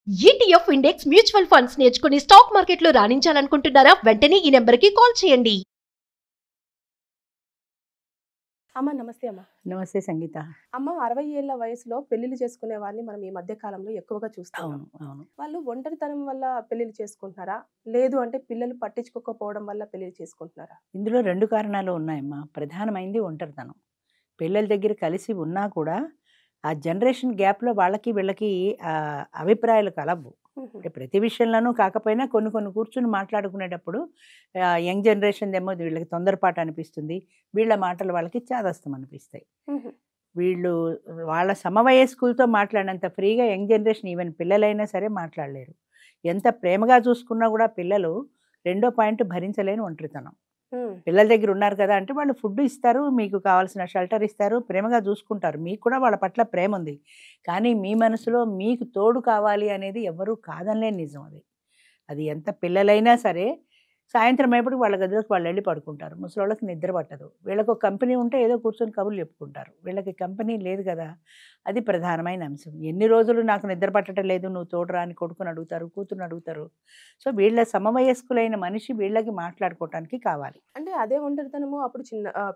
ETF index mutual funds నేర్చుకుని stock మార్కెట్లో రాణించాలనుకుంటున్నారా? వెంటనే ఈ నెంబర్కి కాల్ చేయండి. అమ్మ నమస్తే అమ్మ. నమస్తే సంగీత. అమ్మ 60 ఏళ్ల వయసులో పెళ్లిళ్ళు చేసుకునే వారిని మనం ఈ మధ్య కాలంలో ఎక్కువగా చూస్తాం. అవును. వాళ్ళు ఒంటరితనం వల్ల పెళ్లిళ్ళు చేసుకుంటున్నారా? లేదు అంటే పిల్లలు పట్టించుకోకపోవడం వల్ల పెళ్లిళ్ళు చేసుకుంటున్నారా? ఇందులో 2 కారణాలు ఉన్నాయమ్మా. ప్రధానమైంది ఒంటరితనం. పిల్లల దగ్గర కలిసి ఉన్నా కూడా ఆ జనరేషన్ గ్యాప్‌లో వాళ్ళకి వీళ్ళకి అభిప్రాయాలు కలవ్వు. అంటే ప్రతి విషయంలోనూ కాకపోయినా కొన్ని కూర్చొని మాట్లాడుకునేటప్పుడు యంగ్ జనరేషన్‌దేమో వీళ్ళకి తొందరపాటు అనిపిస్తుంది. వీళ్ళ మాటలు వాళ్ళకి చాదస్తం అనిపిస్తాయి. వీళ్ళు వాళ్ళ సమవయస్కులతో మాట్లాడినంత ఫ్రీగా యంగ్ జనరేషన్ ఈవెన్ పిల్లలైనా సరే మాట్లాడలేరు. ఎంత ప్రేమగా చూసుకున్నా కూడా పిల్లలు రెండో పాయింట్ భరించలేని ఒంటరితనం. పిల్లల దగ్గర ఉన్నారు కదా అంటే వాళ్ళు ఫుడ్ ఇస్తారు, మీకు కావాల్సిన షెల్టర్ ఇస్తారు, ప్రేమగా చూసుకుంటారు. మీకు కూడా వాళ్ళ పట్ల ప్రేమ ఉంది. కానీ మీ మనసులో మీకు తోడు కావాలి అనేది ఎవరూ కాదనలేని నిజం అది. అది ఎంత పిల్లలైనా సరే సాయంత్రం అయ్యేప్పటికి వాళ్ళ గదిలోకి వాళ్ళు వెళ్ళి పడుకుంటారు. ముసలోళ్ళకి నిద్ర పట్టదు. వీళ్ళకు ఒక కంపెనీ ఉంటే ఏదో కూర్చొని కబుర్లు చెప్పుకుంటారు. వీళ్ళకి కంపెనీ లేదు కదా, అది ప్రధానమైన అంశం. ఎన్ని రోజులు నాకు నిద్ర పట్టడం లేదు, నువ్వు తోడురా అని కొడుకుని అడుగుతారు, కూతురుని అడుగుతారు. సో వీళ్ళ సమవయస్కులైన మనిషి వీళ్ళకి మాట్లాడుకోవటానికి కావాలి. అంటే అదే ఒంటరితనము అప్పుడు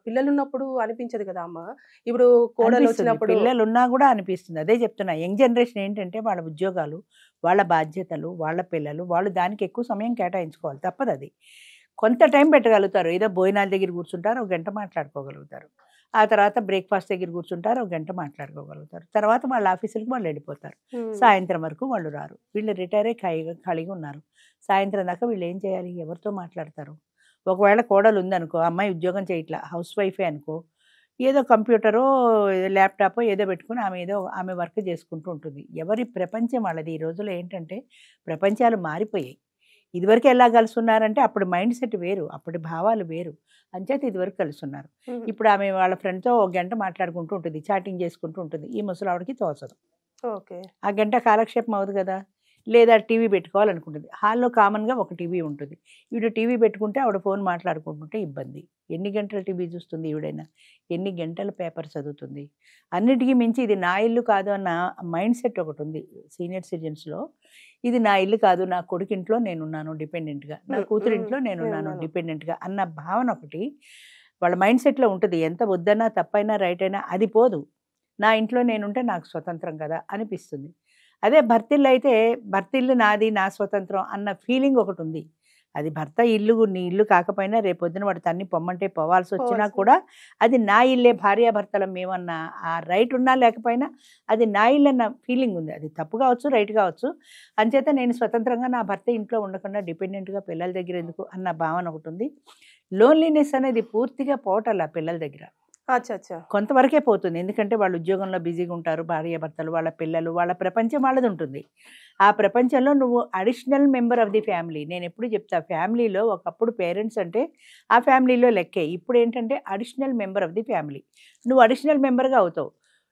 పిల్లలు ఉన్నప్పుడు అనిపించదు కదా అమ్మ. ఇప్పుడు కోడలు వచ్చినప్పుడు పిల్లలు ఉన్నా కూడా అనిపిస్తుంది. అదే చెప్తున్నా, యంగ్ జనరేషన్ ఏంటంటే వాళ్ళ ఉద్యోగాలు, వాళ్ళ బాధ్యతలు, వాళ్ళ పిల్లలు, వాళ్ళు దానికి ఎక్కువ సమయం కేటాయించుకోవాలి. తప్పదు అది. కొంత టైం పెట్టగలుగుతారు. ఏదో భోజనాల దగ్గర కూర్చుంటారు, ఒక గంట మాట్లాడుకోగలుగుతారు. ఆ తర్వాత బ్రేక్ఫాస్ట్ దగ్గర కూర్చుంటారు, ఒక గంట మాట్లాడుకోగలుగుతారు. తర్వాత వాళ్ళ ఆఫీసులకు వాళ్ళు వెళ్ళిపోతారు. సాయంత్రం వరకు వాళ్ళు రారు. వీళ్ళు రిటైర్ అయ్యి ఖాళీగా ఉన్నారు. సాయంత్రం దాకా వీళ్ళు ఏం చేయాలి? ఎవరితో మాట్లాడతారు? ఒకవేళ కోడలు ఉందనుకో, అమ్మాయి ఉద్యోగం చేయట్లా, హౌస్ వైఫే అనుకో, ఏదో కంప్యూటరో ల్యాప్టాపో ఏదో పెట్టుకుని ఆమె వర్క్ చేసుకుంటూ ఉంటుంది. ఎవరి ప్రపంచం వాళ్ళది. ఈ రోజుల్లో ఏంటంటే ప్రపంచాలు మారిపోయాయి. ఇదివరకు ఎలా కలిసి ఉన్నారంటే అప్పుడు మైండ్ సెట్ వేరు, అప్పటి భావాలు వేరు. అంచేత ఇదివరకు కలిసి ఉన్నారు. ఇప్పుడు ఆమె వాళ్ళ ఫ్రెండ్తో ఒక గంట మాట్లాడుకుంటూ ఉంటుంది, చాటింగ్ చేసుకుంటూ ఉంటుంది. ఈ ముసలావిడికి తోచదు. ఆ గంట కాలక్షేపం అవుతుంది కదా. లేదా టీవీ పెట్టుకోవాలనుకుంటుంది. హాల్లో కామన్గా ఒక టీవీ ఉంటుంది. ఈవిడ టీవీ పెట్టుకుంటే ఆవిడ ఫోన్ మాట్లాడుకుంటుంటే ఇబ్బంది. ఎన్ని గంటలు టీవీ చూస్తుంది ఈవిడైనా? ఎన్ని గంటలు పేపర్ చదువుతుంది? అన్నిటికీ మించి ఇది నా ఇల్లు కాదు అన్న మైండ్ సెట్ ఒకటి ఉంది సీనియర్ సిటిజన్స్లో. ఇది నా ఇల్లు కాదు, నా కొడుకింట్లో నేనున్నాను డిపెండెంట్గా, నా కూతురింట్లో నేనున్నాను డిపెండెంట్గా అన్న భావన ఒకటి వాళ్ళ మైండ్ సెట్లో ఉంటుంది. ఎంత వద్దన్నా తప్పైనా రైట్ అయినా అది పోదు. నా ఇంట్లో నేనుంటే నాకు స్వతంత్రం కదా అనిపిస్తుంది. అదే భర్తిల్లు అయితే భర్తిల్లు నాది, నా స్వతంత్రం అన్న ఫీలింగ్ ఒకటి ఉంది. అది భర్త ఇల్లు నీ ఇల్లు కాకపోయినా రేపొద్దున వాడు తన్ని పొమ్మంటే పోవాల్సి వచ్చినా కూడా అది నా ఇల్లే, భార్యాభర్తలం మేమన్నా ఆ రైట్ ఉన్నా లేకపోయినా అది నా ఇల్లు అన్న ఫీలింగ్ ఉంది. అది తప్పు కావచ్చు, రైట్ కావచ్చు. అంచేత నేను స్వతంత్రంగా నా భర్త ఇంట్లో ఉండకుండా డిపెండెంట్గా పిల్లల దగ్గర ఎందుకు అన్న భావన ఒకటి ఉంది. లోన్లీనెస్ అనేది పూర్తిగా పోవటల్లా పిల్లల దగ్గర. కొంతవరకే పోతుంది. ఎందుకంటే వాళ్ళు ఉద్యోగంలో బిజీగా ఉంటారు, భార్యాభర్తలు, వాళ్ళ పిల్లలు, వాళ్ళ ప్రపంచం వాళ్ళది ఉంటుంది. ఆ ప్రపంచంలో నువ్వు additional member of the family. నేను ఎప్పుడు చెప్తా, ఫ్యామిలీలో ఒకప్పుడు పేరెంట్స్ అంటే ఆ ఫ్యామిలీలో లెక్కే. ఇప్పుడు ఏంటంటే additional member of the family. నువ్వు అడిషనల్ మెంబర్గా అవుతావు.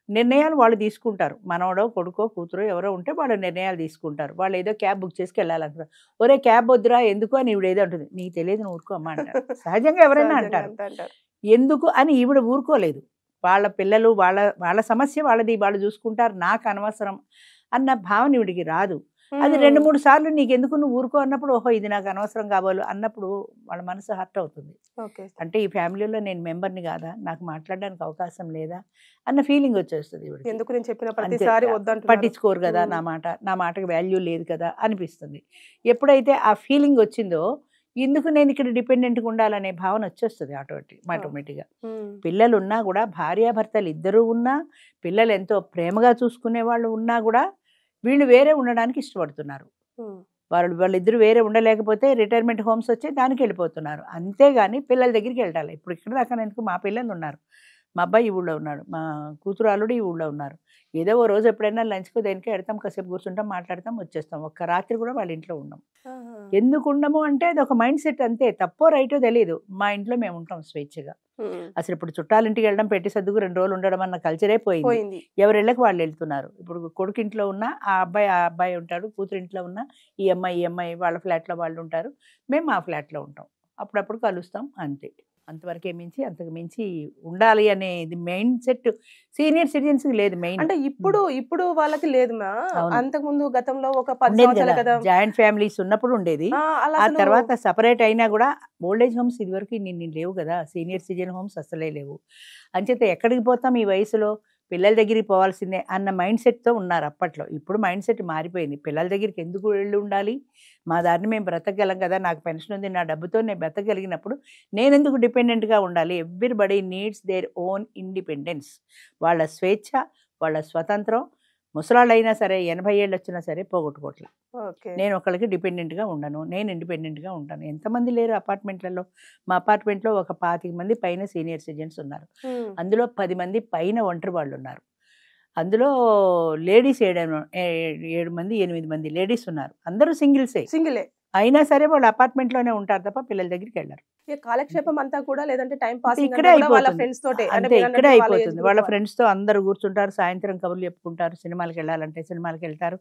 నిర్ణయాలు వాళ్ళు తీసుకుంటారు. మనవడో కొడుకో కూతురో ఎవరో ఉంటే వాళ్ళు నిర్ణయాలు తీసుకుంటారు. వాళ్ళు ఏదో క్యాబ్ బుక్ చేసుకు వెళ్ళాలంటారు. ఒరే క్యాబ్ వద్దురా ఎందుకు అని ఈవిడ ఏదో ఉంటుంది. నీకు తెలియదు, నువ్వు ఊరుకో అమ్మ అంటారు. సహజంగా ఎవరైనా అంటారు. ఎందుకు అని ఈవిడ ఊరుకోలేదు. వాళ్ళ పిల్లలు వాళ్ళ సమస్య వాళ్ళది, వాళ్ళు చూసుకుంటారు, నాకు అనవసరం అన్న భావన ఈవిడికి రాదు. అది 2-3 సార్లు నీకెందుకు, నువ్వు ఊరుకో అన్నప్పుడు ఓహో ఇది నాకు అనవసరం కావాలి అన్నప్పుడు వాళ్ళ మనసు హర్ట్ అవుతుంది. అంటే ఈ ఫ్యామిలీలో నేను మెంబర్ని కాదా, నాకు మాట్లాడడానికి అవకాశం లేదా అన్న ఫీలింగ్ వచ్చేస్తుంది. ఎందుకు నేను చెప్పిన ప్రతిసారి పట్టించుకోరు కదా నా మాటకి వాల్యూ లేదు కదా అనిపిస్తుంది. ఎప్పుడైతే ఆ ఫీలింగ్ వచ్చిందో ఎందుకు నేను ఇక్కడ డిపెండెంట్గా ఉండాలనే భావన వచ్చేస్తుంది ఆటోమేటిక్గా. పిల్లలు ఉన్నా కూడా, భార్యాభర్తలు ఇద్దరూ ఉన్నా, పిల్లలు ఎంతో ప్రేమగా చూసుకునే వాళ్ళు ఉన్నా కూడా వీళ్ళు వేరే ఉండడానికి ఇష్టపడుతున్నారు. వాళ్ళిద్దరు వేరే ఉండలేకపోతే రిటైర్మెంట్ హోమ్స్ వచ్చి దానికి వెళ్ళిపోతున్నారు. అంతేగాని పిల్లల దగ్గరికి వెళ్ళాలి. ఇప్పుడు ఇక్కడ దాకా ఎందుకు, మా పిల్లలు ఉన్నారు, మా అబ్బాయి ఈ ఊళ్ళో ఉన్నాడు, మా కూతురు అల్లుడు ఈ ఊళ్ళో ఉన్నారు. ఏదో ఓ రోజు ఎప్పుడైనా లంచ్కో దేనికో వెళ్తాం, కాసేపు కూర్చుంటాం, మాట్లాడతాం, వచ్చేస్తాం. ఒక్క రాత్రి కూడా వాళ్ళ ఇంట్లో ఉన్నాం. ఎందుకు ఉండము అంటే అది ఒక మైండ్ సెట్ అంతే. తప్పో రైటో తెలియదు. మా ఇంట్లో మేము ఉంటాం స్వేచ్ఛగా. అసలు ఇప్పుడు చుట్టాలింటికి వెళ్ళడం, పెట్టి సర్దుకు 2 రోజులు ఉండడం అన్న కల్చరే పోయింది. ఎవరిళ్ళకి వాళ్ళు వెళ్తున్నారు. ఇప్పుడు కొడుకు ఇంట్లో ఉన్నా ఆ అబ్బాయి ఉంటాడు, కూతురు ఇంట్లో ఉన్నా ఈ అమ్మాయి వాళ్ళ ఫ్లాట్లో వాళ్ళు ఉంటారు, మేము మా ఫ్లాట్లో ఉంటాం. అప్పుడప్పుడు కలుస్తాం, అంతే. అంతవరకే మించి అంతకు మించి ఉండాలి అనేది మైండ్ సెట్ సీనియర్ సిటిజన్స్ లేదు. మెయిన్ అంటే ఇప్పుడు వాళ్ళకి లేదు మా అవును. అంతకు ముందు గతంలో ఒక 10 ఉండేది సంవత్సరాల కదా, కదా జాయింట్ ఫ్యామిలీస్ ఉన్నప్పుడు ఉండేది. అలా ఆ అసలు తర్వాత సపరేట్ అయినా కూడా ఓల్డేజ్ హోమ్స్ ఇదివరకు ఇన్ని లేవు కదా, సీనియర్ సిటిజన్ హోమ్స్ అసలే లేవు. అంచేత ఎక్కడికి పోతాం ఈ వయసులో, పిల్లల దగ్గరికి పోవాల్సిందే అన్న మైండ్ సెట్తో ఉన్నారు అప్పట్లో. ఇప్పుడు మైండ్ సెట్ మారిపోయింది. పిల్లల దగ్గరికి ఎందుకు వెళ్ళి ఉండాలి, మా దారిని మేము బ్రతకగలం కదా, నాకు పెన్షన్ ఉంది, నా డబ్బుతో నేను బ్రతకగలిగినప్పుడు నేను ఎందుకు డిపెండెంట్గా ఉండాలి. Everybody needs their own independence. వాళ్ళ స్వేచ్ఛ, వాళ్ళ స్వతంత్రం ముసలాళ్ళు అయినా సరే 80 ఏళ్ళు వచ్చినా సరే పోగొట్టుకోవట్లేదు. ఓకే నేను ఒకళ్ళకి డిపెండెంట్గా ఉండను, నేను ఇండిపెండెంట్గా ఉంటాను. ఎంతమంది లేరు అపార్ట్మెంట్లలో. మా అపార్ట్మెంట్లో ఒక 25 మంది పైన సీనియర్ సిటిజన్స్ ఉన్నారు. అందులో 10 మంది పైన ఒంటరి వాళ్ళు ఉన్నారు. అందులో లేడీస్ 7 మంది 8 మంది లేడీస్ ఉన్నారు. అందరూ సింగిలే అయినా సరే వాళ్ళు అపార్ట్మెంట్లోనే ఉంటారు తప్ప పిల్లల దగ్గరికి వెళ్ళరు. కాలక్షేపం అంతా కూడా లేదంటే టైం పాస్ ఇక్కడే వాళ్ళ ఫ్రెండ్స్ తోటే అంతే, ఇక్కడే అయిపోతుంది. వాళ్ళ ఫ్రెండ్స్తో అందరు కూర్చుంటారు, సాయంత్రం కబుర్లు చెప్పుకుంటారు, సినిమాలకు వెళ్ళాలంటే సినిమాలకు వెళ్తారు,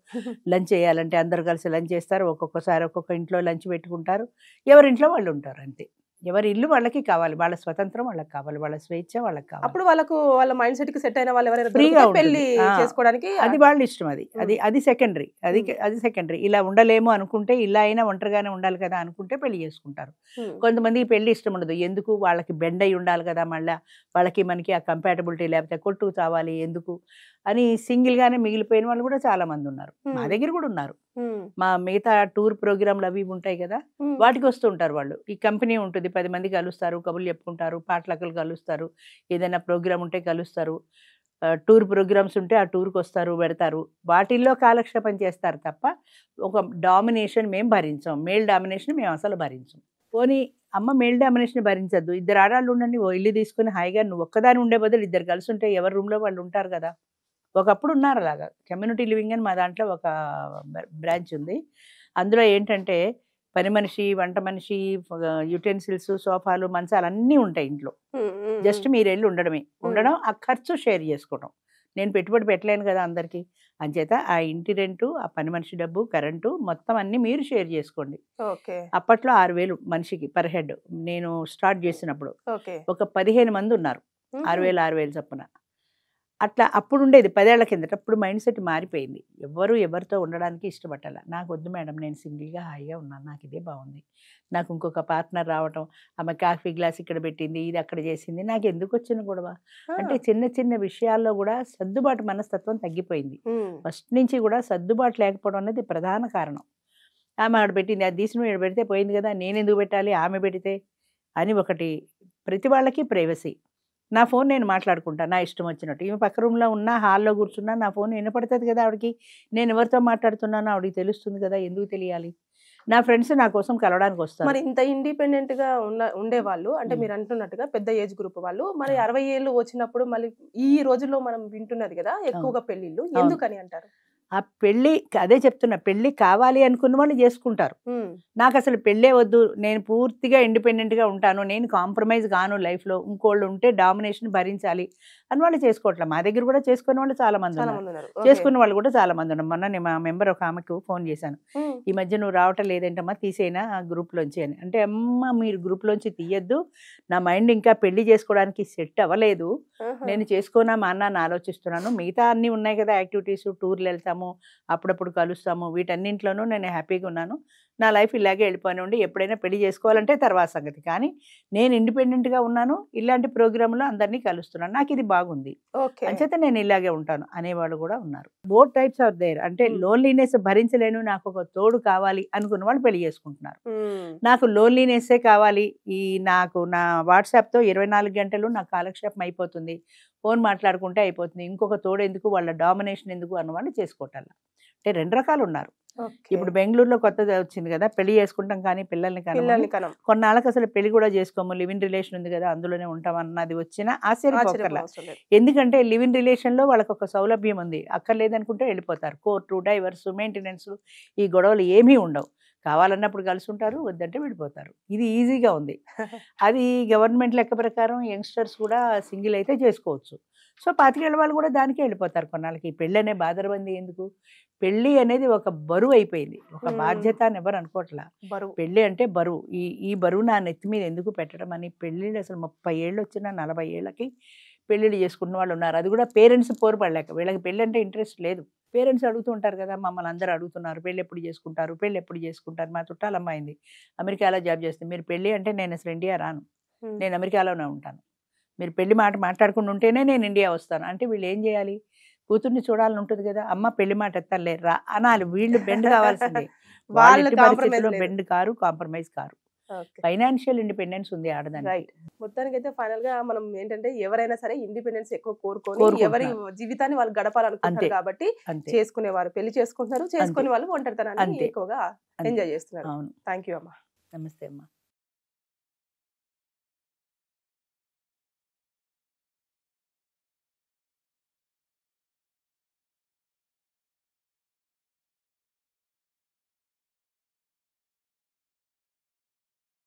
లంచ్ చేయాలంటే అందరు కలిసి లంచ్ చేస్తారు. ఒక్కొక్కసారి ఒక్కొక్క ఇంట్లో లంచ్ పెట్టుకుంటారు, ఎవరింట్లో వాళ్ళు ఉంటారు. అంతే, ఎవరి ఇల్లు వాళ్ళకి కావాలి, వాళ్ళ స్వతంత్రం వాళ్ళకి కావాలి, వాళ్ళ స్వేచ్ఛ వాళ్ళకి కావాలి. అప్పుడు వాళ్ళకు వాళ్ళ మైండ్ సెట్ కి సెట్ అయిన వాళ్ళు ఎవరైనా ఫ్రీగా దొరికితే పెళ్లి చేసుకోవడానికి అది వాళ్ళ ఇష్టం. అది సెకండరీ. అది సెకండరీ. ఇలా ఉండలేము అనుకుంటే, ఇలా అయినా ఒంటరిగానే ఉండాలి కదా అనుకుంటే పెళ్లి చేసుకుంటారు. కొంతమందికి పెళ్లి ఇష్టం ఉండదు. ఎందుకు, వాళ్ళకి బెండ్ అయి ఉండాలి కదా, మళ్ళీ వాళ్ళకి మనకి ఆ కంపాటబిలిటీ లేకపోతే కొట్టుకు చావాలి ఎందుకు అని సింగిల్ గానే మిగిలిపోయిన వాళ్ళు కూడా చాలా మంది ఉన్నారు. మా దగ్గర కూడా ఉన్నారు. మా మిగతా టూర్ ప్రోగ్రాంలు అవి ఉంటాయి కదా, వాటికి వస్తూ ఉంటారు వాళ్ళు. ఈ కంపెనీ ఉంటుంది, 10 మంది కలుస్తారు, కబుర్లు చెప్పుకుంటారు, పాటలకలు కలుస్తారు, ఏదైనా ప్రోగ్రామ్ ఉంటే కలుస్తారు, టూర్ ప్రోగ్రామ్స్ ఉంటే ఆ టూర్కి వస్తారు, పెడతారు, వాటిల్లో కాలక్షేపం చేస్తారు తప్ప ఒక డామినేషన్ మేము భరించాం. మేల్ డామినేషన్ మేము అసలు భరించాం. పోనీ అమ్మ మేల్ డామినేషన్ భరించద్దు, 2 ఆడాళ్ళు ఉండండి, ఓ ఇల్లు తీసుకుని హాయిగా నువ్వు ఒక్కదాని ఉండే బదులు 2 కలిసి ఉంటే ఎవరి రూమ్లో వాళ్ళు ఉంటారు కదా. ఒకప్పుడు ఉన్నారు అలాగా. కమ్యూనిటీ లివింగ్ అని మా దాంట్లో ఒక బ్రాంచ్ ఉంది. అందులో ఏంటంటే పని మనిషి, వంట మనిషి, యుటెన్సిల్స్, సోఫాలు, మంచాలు అన్నీ ఉంటాయి ఇంట్లో. జస్ట్ మీరు వెళ్ళి ఉండడం, ఆ ఖర్చు షేర్ చేసుకోవడం. నేను పెట్టుబడి పెట్టలేను కదా అందరికీ. అంచేత ఆ ఇంటి రెంటు, ఆ పని మనిషి డబ్బు, కరెంటు మొత్తం అన్నీ మీరు షేర్ చేసుకోండి. అప్పట్లో 6,000 మనిషికి పర్ హెడ్ నేను స్టార్ట్ చేసినప్పుడు. ఒక 15 మంది ఉన్నారు, 6,000 చొప్పున. అట్లా అప్పుడు ఉండేది 10 ఏళ్ల కిందట. అప్పుడు మైండ్ సెట్ మారిపోయింది. ఎవరితో ఉండడానికి ఇష్టపట్టాల. నాకు వద్దు మేడం, నేను సింగిల్గా హాయిగా ఉన్నాను, నాకు ఇదే బాగుంది. నాకు ఇంకొక పార్ట్నర్ రావటం, ఆమె కాఫీ గ్లాస్ ఇక్కడ పెట్టింది, ఇది అక్కడ చేసింది, నాకు ఎందుకు వచ్చిన గొడవ అంటే చిన్న చిన్న విషయాల్లో కూడా సర్దుబాటు మనస్తత్వం తగ్గిపోయింది. ఫస్ట్ నుంచి కూడా సర్దుబాటు లేకపోవడం అనేది ప్రధాన కారణం. ఆమె ఆడ పెట్టింది, అది తీసి ఇక్కడ పెడితే పోయింది కదా, నేను ఎందుకు పెట్టాలి, ఆమె పెడితే అని ఒకటి. ప్రతి వాళ్ళకి ప్రైవసీ. నా ఫోన్ నేను మాట్లాడుకుంటా నా ఇష్టం వచ్చినట్టు. ఈమె పక్క రూమ్లో ఉన్నా, హాల్లో కూర్చున్నా నా ఫోన్ వినపడుతుంది కదా ఆవిడకి. నేను ఎవరితో మాట్లాడుతున్నానో ఆవిడకి తెలుస్తుంది కదా, ఎందుకు తెలియాలి. నా ఫ్రెండ్స్ నా కోసం కలవడానికి వస్తారు. మరి ఇంత ఇండిపెండెంట్ గా ఉండేవాళ్ళు అంటే మీరు అంటున్నట్టుగా పెద్ద ఏజ్ గ్రూప్ వాళ్ళు మరి 60 ఏళ్ళు వచ్చినప్పుడు మళ్ళీ ఈ రోజుల్లో మనం వింటున్నది కదా ఎక్కువగా పెళ్లిళ్ళు, ఎందుకని అంటారు? ఆ పెళ్ళి, అదే చెప్తున్నా, పెళ్ళి కావాలి అనుకున్న వాళ్ళు చేసుకుంటారు. నాకు అసలు పెళ్ళే వద్దు, నేను పూర్తిగా ఇండిపెండెంట్గా ఉంటాను, నేను కాంప్రమైజ్ కాను లైఫ్లో, ఇంకోళ్ళు ఉంటే డామినేషన్ భరించాలి అని వాళ్ళు చేసుకోవట్లేదు. మా దగ్గర కూడా చేసుకునే వాళ్ళు చాలా మంది ఉన్నారు, చేసుకున్న వాళ్ళు కూడా చాలా మంది ఉన్నారు. మొన్న నేను మా మెంబర్ ఒక ఆమెకు ఫోన్ చేశాను, ఈ మధ్య నువ్వు రావటం లేదేంటమ్మా, తీసేనా గ్రూప్లోంచి అని. అంటే అమ్మ మీరు గ్రూప్లోంచి తీయద్దు, నా మైండ్ ఇంకా పెళ్లి చేసుకోవడానికి సెట్ అవ్వలేదు, నేను చేసుకోనా మా అన్న ఆలోచిస్తున్నాను, మిగతా అన్నీ ఉన్నాయి కదా యాక్టివిటీస్, టూర్లు వెళ్తాము, అప్పుడప్పుడు కలుస్తాము, వీటన్నింటిలోనూ నేను హ్యాపీగా ఉన్నాను, నా లైఫ్ ఇలాగే వెళ్ళిపోయి ఉండి ఎప్పుడైనా పెళ్లి చేసుకోవాలంటే తర్వాత సంగతి, కానీ నేను ఇండిపెండెంట్గా ఉన్నాను, ఇలాంటి ప్రోగ్రాంలో అందరినీ కలుస్తున్నాను, నాకు ఇది బాగుంది, అంచేత నేను ఇలాగే ఉంటాను అనేవాళ్ళు కూడా ఉన్నారు. Both types are there. అంటే లోన్లీనెస్ భరించలేను, నాకు ఒక తోడు కావాలి అనుకున్న వాళ్ళు పెళ్లి చేసుకుంటున్నారు. నాకు లోన్లీనెస్సే కావాలి, నాకు నా వాట్సాప్తో 24 గంటలు నాకు కాలక్షేపం అయిపోతుంది, ఫోన్ మాట్లాడుకుంటే అయిపోతుంది, ఇంకొక తోడు ఎందుకు, వాళ్ళ డామినేషన్ ఎందుకు అన్నవాళ్ళు చేసుకోవటాల. అంటే 2 రకాలు ఉన్నారు. ఇప్పుడు బెంగళూరులో కొత్తది వచ్చింది కదా, పెళ్లి చేసుకుంటాం కానీ పిల్లల్ని కనం, కొన్నాళ్ళకి అసలు పెళ్లి కూడా చేసుకోము, లివ్ ఇన్ రిలేషన్ ఉంది కదా అందులోనే ఉంటాం అన్నది వచ్చినా ఆశ్చర్యపోకర్లా. ఎందుకంటే లివ్ ఇన్ రిలేషన్ లో వాళ్ళకి ఒక సౌలభ్యం ఉంది, అక్కర్లేదనుకుంటే వెళ్ళిపోతారు. కోర్టు, డైవర్స్, మెయింటెనెన్స్, ఈ గొడవలు ఏమీ ఉండవు. కావాలన్నప్పుడు కలిసి ఉంటారు, వద్దంటే విడిపోతారు. ఇది ఈజీగా ఉంది. అది గవర్నమెంట్ లెక్క ప్రకారం యంగ్స్టర్స్ కూడా సింగిల్ అయితే చేసుకోవచ్చు. సో 25 ఏళ్ళ వాళ్ళు కూడా దానికే వెళ్ళిపోతారు కొన్నాళ్ళకి. పెళ్ళి అనే బాధరబంది ఎందుకు, పెళ్లి అనేది ఒక బరువు అయిపోయింది, ఒక బాధ్యత అని ఎవరు అనుకోవట్లా. బరువు. పెళ్లి అంటే బరువు. ఈ బరువు నా నెత్తి మీద ఎందుకు పెట్టడం అని పెళ్ళిళ్ళు అసలు 30 ఏళ్ళు వచ్చినా 40 ఏళ్ళకి పెళ్ళిళ్ళు చేసుకున్న వాళ్ళు ఉన్నారు. అది కూడా పేరెంట్స్ పోరుపడలేక. వీళ్ళకి పెళ్ళి అంటే ఇంట్రెస్ట్ లేదు. పేరెంట్స్ అడుగుతూ ఉంటారు కదా, మమ్మల్ని అందరూ అడుగుతున్నారు పెళ్ళి ఎప్పుడు చేసుకుంటారు, పెళ్ళి ఎప్పుడు చేసుకుంటారు. మా చుట్టాలు అమ్మాయింది అమెరికాలో జాబ్ చేస్తే, మీరు పెళ్ళి అంటే నేను అసలు ఇండియా రాను, నేను అమెరికాలోనే ఉంటాను, మీరు పెళ్లి మాట మాట్లాడుకుని ఉంటేనే నేను ఇండియా వస్తాను అంటే వీళ్ళు ఏం చేయాలి? కూతుర్ని చూడాలని ఉంటుంది కదా, అమ్మ పెళ్లి మాట ఎత్తాలే రా అనాలి. వీళ్ళు బెండ్ కావాల్సిందే. వాళ్ళు bend car, compromise car. Financial independence ఉంది ఆడదానికి. రైట్. మొత్తానికి అయితే ఫైనల్ గా మనం ఏంటంటే ఎవరైనా సరే ఇండిపెండెన్స్ ఎక్కువ కోరుకొని ఎవరి జీవితాన్ని వాళ్ళు గడపాలనుకుంటారు కాబట్టి చేసుకునేవారు పెళ్లి చేసుకుంటున్నారు, చేసుకునే వాళ్ళు ఒంటరితనాన్ని ఎక్కువగా ఎంజాయ్ చేస్తున్నారు. థ్యాంక్ యూ అమ్మా. నమస్తే అమ్మా.